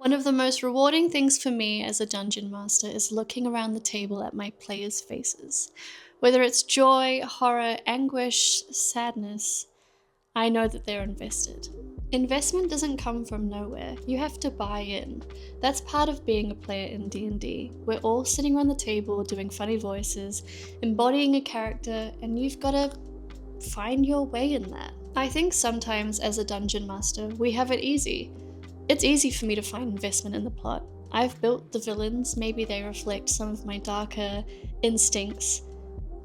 One of the most rewarding things for me as a dungeon master is looking around the table at my players' faces. Whether it's joy, horror, anguish, sadness, I know that they're invested. Investment doesn't come from nowhere. You have to buy in. That's part of being a player in D&D. We're all sitting around the table doing funny voices, embodying a character, and you've got to find your way in that. I think sometimes as a dungeon master, we have it easy. It's easy for me to find investment in the plot. I've built the villains, maybe they reflect some of my darker instincts,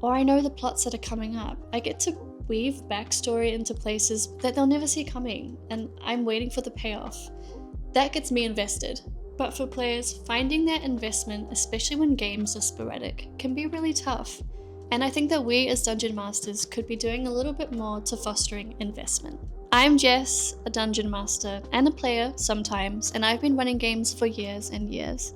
or I know the plots that are coming up. I get to weave backstory into places that they'll never see coming, and I'm waiting for the payoff. That gets me invested. But for players, finding that investment, especially when games are sporadic, can be really tough. And I think that we as Dungeon Masters could be doing a little bit more to fostering investment. I'm Jess, a Dungeon Master and a player sometimes, and I've been running games for years and years.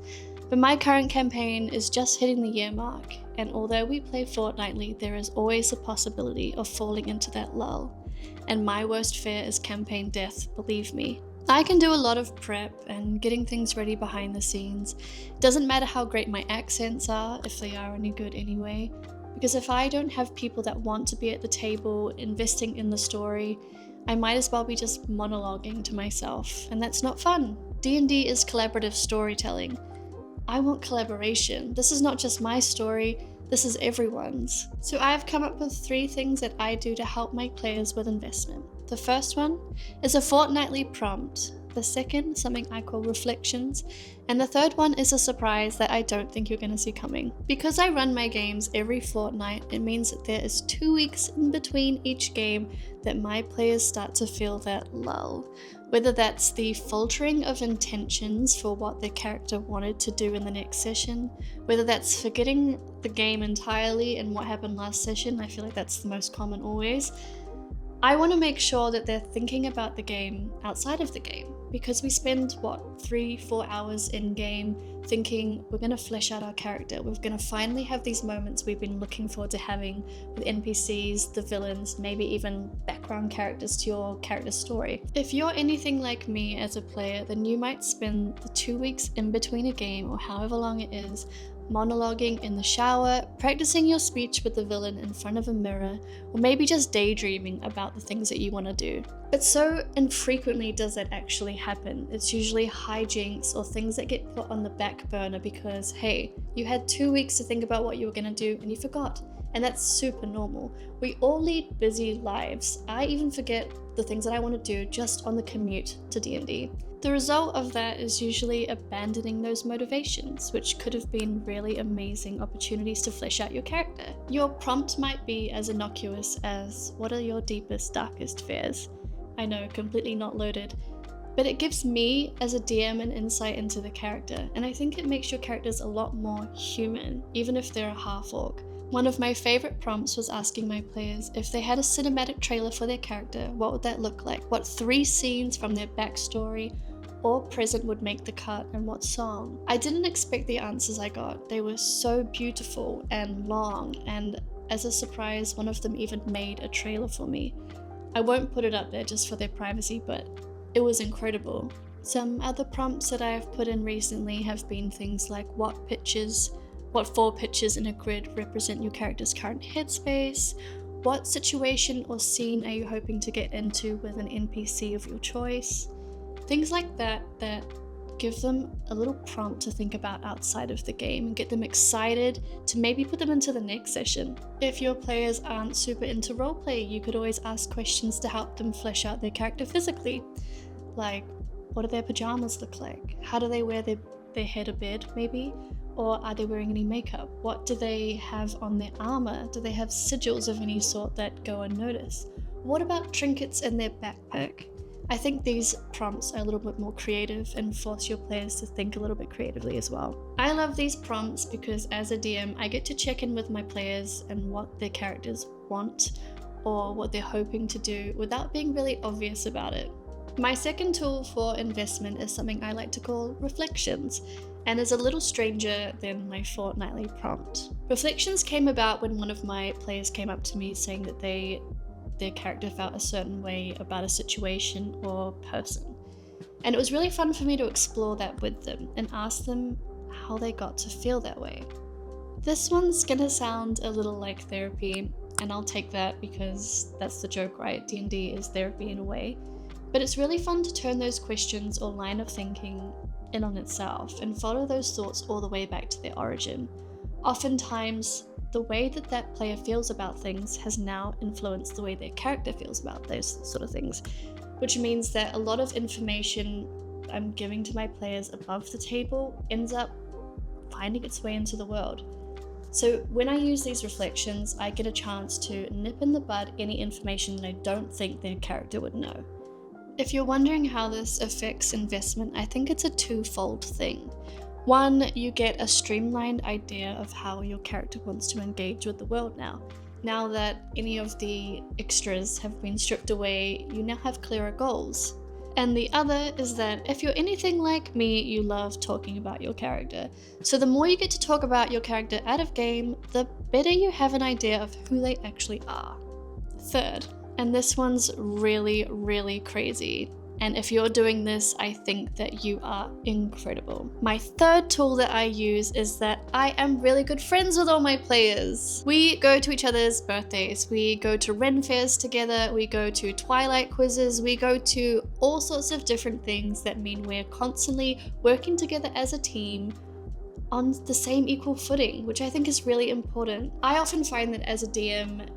But my current campaign is just hitting the year mark, and although we play fortnightly, there is always a possibility of falling into that lull. And my worst fear is campaign death, believe me. I can do a lot of prep and getting things ready behind the scenes. Doesn't matter how great my accents are, if they are any good anyway, because if I don't have people that want to be at the table investing in the story, I might as well be just monologuing to myself, and that's not fun. D&D is collaborative storytelling. I want collaboration. This is not just my story, this is everyone's. So I've come up with 3 things that I do to help my players with investment. The first one is a fortnightly prompt. The second, something I call reflections. And the third one is a surprise that I don't think you're going to see coming. Because I run my games every fortnight, it means that there is 2 weeks in between each game that my players start to feel that lull. Whether that's the filtering of intentions for what their character wanted to do in the next session, whether that's forgetting the game entirely and what happened last session, I feel like that's the most common always. I want to make sure that they're thinking about the game outside of the game, because we spend, 3-4 hours in game thinking we're going to flesh out our character. We're going to finally have these moments we've been looking forward to having with NPCs, the villains, maybe even background characters to your character's story. If you're anything like me as a player, then you might spend the 2 weeks in between a game, or however long it is, monologuing in the shower, practicing your speech with the villain in front of a mirror, or maybe just daydreaming about the things that you want to do. But so infrequently does that actually happen. It's usually hijinks or things that get put on the back burner because, hey, you had 2 weeks to think about what you were going to do and you forgot. And that's super normal. We all lead busy lives. I even forget the things that I want to do just on the commute to D&D. The result of that is usually abandoning those motivations, which could have been really amazing opportunities to flesh out your character. Your prompt might be as innocuous as, what are your deepest, darkest fears? I know, completely not loaded, but it gives me as a DM an insight into the character, and I think it makes your characters a lot more human, even if they're a half-orc. One of my favorite prompts was asking my players if they had a cinematic trailer for their character, what would that look like? What 3 scenes from their backstory or present would make the cut, and what song? I didn't expect the answers I got. They were so beautiful and long, and as a surprise, one of them even made a trailer for me. I won't put it up there just for their privacy, but it was incredible. Some other prompts that I have put in recently have been things like what 4 pictures in a grid represent your character's current headspace, what situation or scene are you hoping to get into with an NPC of your choice. Things like that give them a little prompt to think about outside of the game and get them excited to maybe put them into the next session. If your players aren't super into roleplay, you could always ask questions to help them flesh out their character physically. Like, what do their pajamas look like? How do they wear their hair to bed, maybe? Or are they wearing any makeup? What do they have on their armor? Do they have sigils of any sort that go unnoticed? What about trinkets in their backpack? I think these prompts are a little bit more creative and force your players to think a little bit creatively as well. I love these prompts because as a DM, I get to check in with my players and what their characters want or what they're hoping to do without being really obvious about it. My second tool for investment is something I like to call reflections, and is a little stranger than my fortnightly prompt. Reflections came about when one of my players came up to me saying that their character felt a certain way about a situation or person. And it was really fun for me to explore that with them and ask them how they got to feel that way. This one's gonna sound a little like therapy, and I'll take that because that's the joke, right? D&D is therapy in a way. But it's really fun to turn those questions or line of thinking in on itself and follow those thoughts all the way back to their origin. Oftentimes, the way that that player feels about things has now influenced the way their character feels about those sort of things, which means that a lot of information I'm giving to my players above the table ends up finding its way into the world. So when I use these reflections, I get a chance to nip in the bud any information that I don't think their character would know. If you're wondering how this affects investment, I think it's a twofold thing. One, you get a streamlined idea of how your character wants to engage with the world now. Now that any of the extras have been stripped away, you now have clearer goals. And the other is that if you're anything like me, you love talking about your character. So the more you get to talk about your character out of game, the better you have an idea of who they actually are. Third, and this one's really, really crazy. And if you're doing this, I think that you are incredible. My third tool that I use is that I am really good friends with all my players. We go to each other's birthdays, we go to Ren fairs together, we go to Twilight quizzes, we go to all sorts of different things that mean we're constantly working together as a team on the same equal footing, which I think is really important. I often find that as a DM,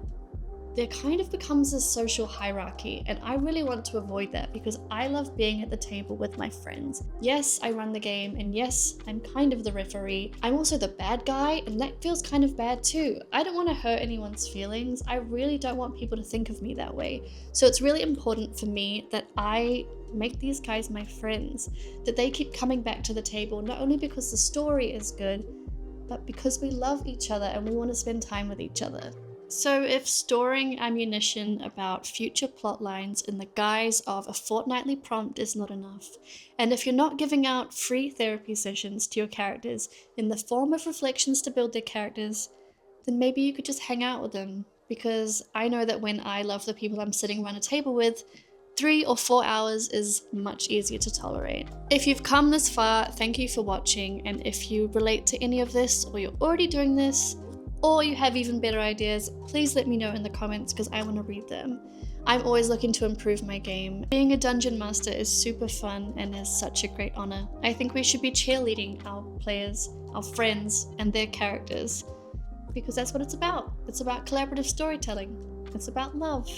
there kind of becomes a social hierarchy, and I really want to avoid that because I love being at the table with my friends. Yes, I run the game, and yes, I'm kind of the referee. I'm also the bad guy, and that feels kind of bad too. I don't want to hurt anyone's feelings. I really don't want people to think of me that way. So it's really important for me that I make these guys my friends, that they keep coming back to the table, not only because the story is good, but because we love each other and we want to spend time with each other. So if storing ammunition about future plot lines in the guise of a fortnightly prompt is not enough, and if you're not giving out free therapy sessions to your characters in the form of reflections to build their characters, then maybe you could just hang out with them. Because I know that when I love the people I'm sitting around a table with, 3 or 4 hours is much easier to tolerate. If you've come this far, thank you for watching, and if you relate to any of this, or you're already doing this, or you have even better ideas, please let me know in the comments because I want to read them. I'm always looking to improve my game. Being a dungeon master is super fun and is such a great honor. I think we should be cheerleading our players, our friends, and their characters, because that's what it's about. It's about collaborative storytelling. It's about love.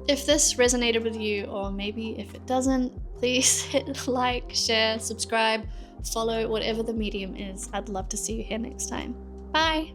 If this resonated with you, or maybe if it doesn't, please hit like, share, subscribe, follow, whatever the medium is. I'd love to see you here next time. Bye!